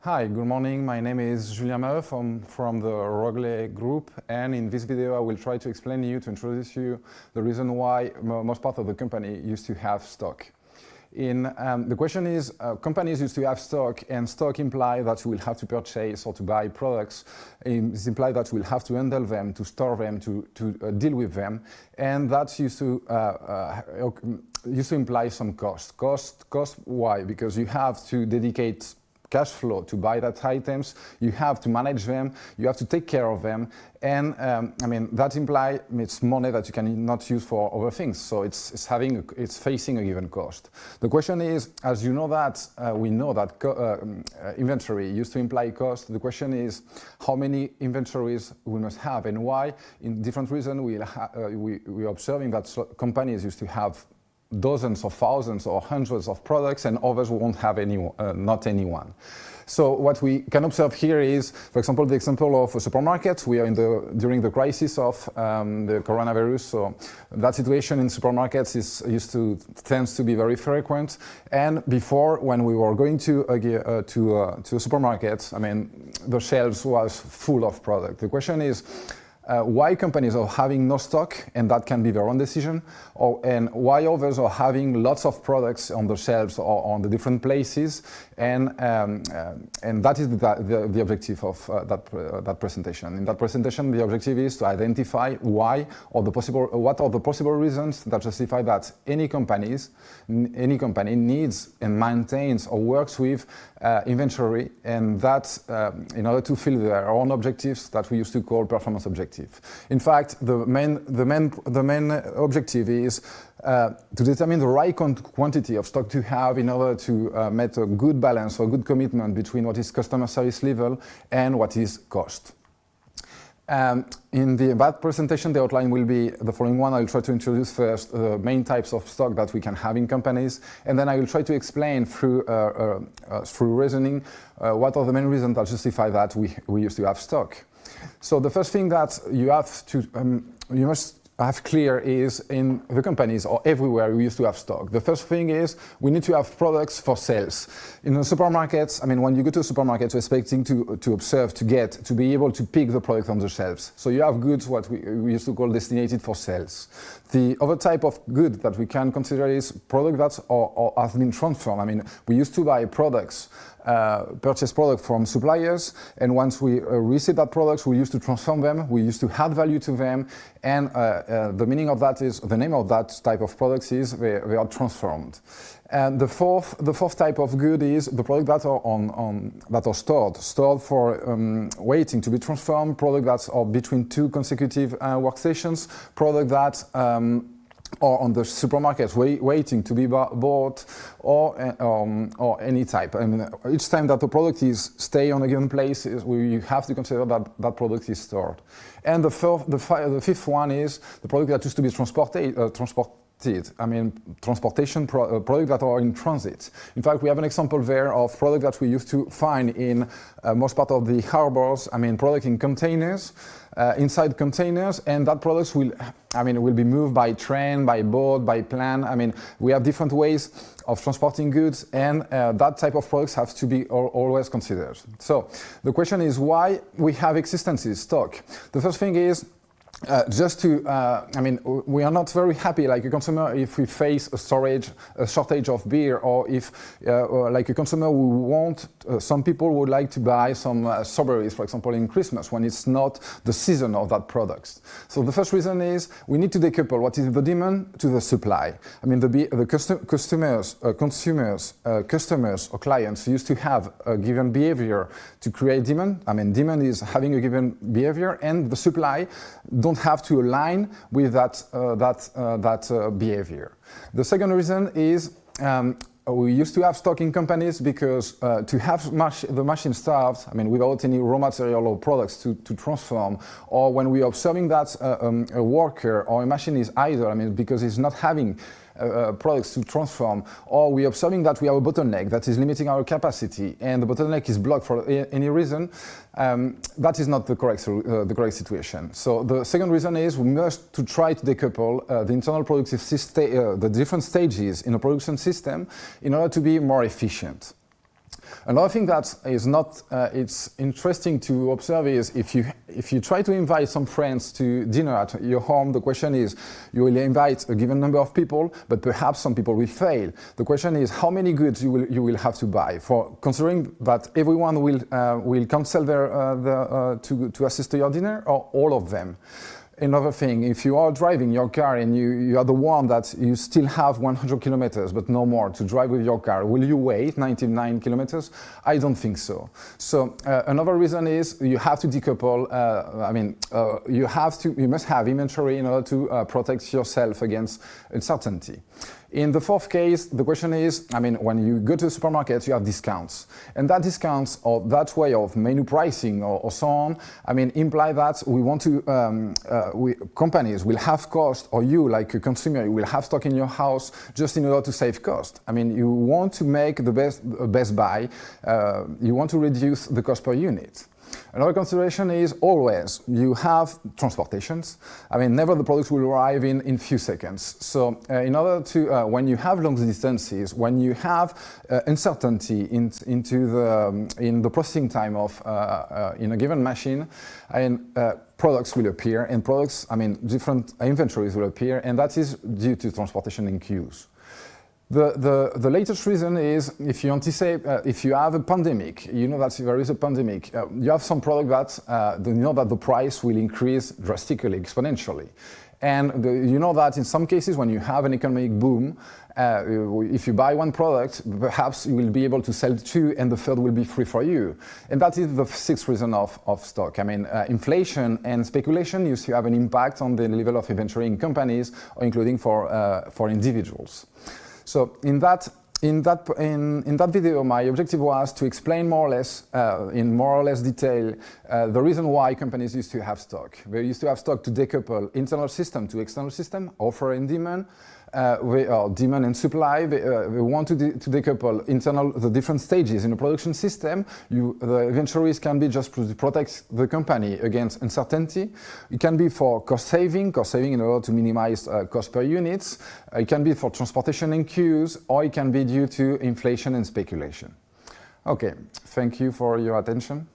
Hi, good morning. My name is Julien Maheut from the ROGLE group, and in this video I will try to explain to you, to introduce you, the reason why most part of the company used to have stock. The question is, companies used to have stock, and stock implies that you will have to purchase or to buy products. It implies that you will have to handle them, to store them, to deal with them, and that used to imply some cost. Cost, why? Because you have to dedicate cash flow to buy that items, you have to manage them, you have to take care of them, and that implies it's money that you cannot use for other things. So it's facing a given cost. The question is, as you know that we know that inventory used to imply cost. The question is how many inventories we must have and why. In different reasons, we are observing that companies used to have dozens of thousands or hundreds of products, and others won't have not any one. So what we can observe here is, for example, the example of a supermarket. We are during the crisis of the coronavirus, so that situation in supermarkets tends to be very frequent. And before, when we were going to a supermarket, the shelves was full of product. The question is, why companies are having no stock, and that can be their own decision, and why others are having lots of products on the shelves or on the different places, and that is the objective of that presentation. In that presentation, the objective is to identify why, or what are the possible reasons that justify that any company needs and maintains or works with inventory, and that in order to fill their own objectives that we used to call performance objective. In fact, the main objective is to determine the right quantity of stock to have in order to make a good balance or good commitment between what is customer service level and what is cost. In that presentation, the outline will be the following one. I will try to introduce first the main types of stock that we can have in companies, and then I will try to explain through reasoning what are the main reasons that justify that we used to have stock. So the first thing that you must have clear is, in the companies or everywhere we used to have stock. The first thing is we need to have products for sales. In the supermarkets, when you go to a supermarket, you're expecting to observe, to be able to pick the product on the shelves. So you have goods, what we used to call destinated for sales. The other type of good that we can consider is product that have been transformed. We used to buy products, purchase product from suppliers, and once we receive that products, we used to transform them, we used to add value to them, and the meaning of that is, the name of that type of products is they are transformed. And the fourth type of good is the product that are stored for waiting to be transformed, product that are between two consecutive workstations, product that or on the supermarket waiting to be bought, or any type. Each time that the product is stay on a given place, you have to consider that product is stored. And the fifth one is the product that used to be transported. Transportation products that are in transit. In fact, we have an example there of product that we used to find in most part of the harbors. Product in containers, inside containers, and that products will be moved by train, by boat, by plane. We have different ways of transporting goods, and that type of products have to be always considered. So the question is why we have existences, stock. The first thing is, we are not very happy, like a consumer, if we face a shortage of beer, or if, like a consumer, some people would like to buy some strawberries, for example, in Christmas, when it's not the season of that product. So the first reason is we need to decouple what is the demand to the supply. Customers or clients used to have a given behavior to create demand. Demand is having a given behavior, and the supply don't have to align with that behavior. The second reason is we used to have stock in companies because to have the machine starved, without any raw material or products to transform, or when we are observing that a worker or a machine is idle, because it's not having products to transform, or we are observing that we have a bottleneck that is limiting our capacity, and the bottleneck is blocked for any reason, that is not the correct situation. So the second reason is we must to try to decouple the internal productive system, the different stages in a production system, in order to be more efficient. Another thing that is not, it's interesting to observe is if you try to invite some friends to dinner at your home, the question is, you will invite a given number of people, but perhaps some people will fail. The question is how many goods you will have to buy, for considering that everyone will cancel to assist to your dinner, or all of them. Another thing, if you are driving your car and you are the one that you still have 100 kilometers but no more to drive with your car, will you wait 99 kilometers? I don't think so. So another reason is you have to decouple. You must have inventory in order to protect yourself against uncertainty. In the fourth case, the question is, when you go to the supermarket, you have discounts. And that discounts, or that way of menu pricing or so on, imply that we want to, companies will have cost, or you, like a consumer, you will have stock in your house just in order to save cost. You want to make the best buy, you want to reduce the cost per unit. Another consideration is always you have transportations. Never the products will arrive in few seconds. So in order to, when you have long distances, when you have uncertainty in the processing time of in a given machine, products will appear, and products, different inventories will appear, and that is due to transportation in queues. The latest reason is if you anticipate, if you have a pandemic, you know that there is a pandemic, you have some product that you know that the price will increase drastically, exponentially. And you know that in some cases when you have an economic boom, if you buy one product, perhaps you will be able to sell two and the third will be free for you. And that is the sixth reason of stock. Inflation and speculation used to have an impact on the level of inventory in companies, or including for individuals. So in that video, my objective was to explain more or less, in more or less detail, the reason why companies used to have stock. They used to have stock to decouple internal system to external system, offer and demand, demand and supply. They want to decouple the different stages in a production system. The inventories can be just to protect the company against uncertainty. It can be for cost saving in order to minimize cost per units. It can be for transportation in queues, or it can be due to inflation and speculation. Okay, thank you for your attention.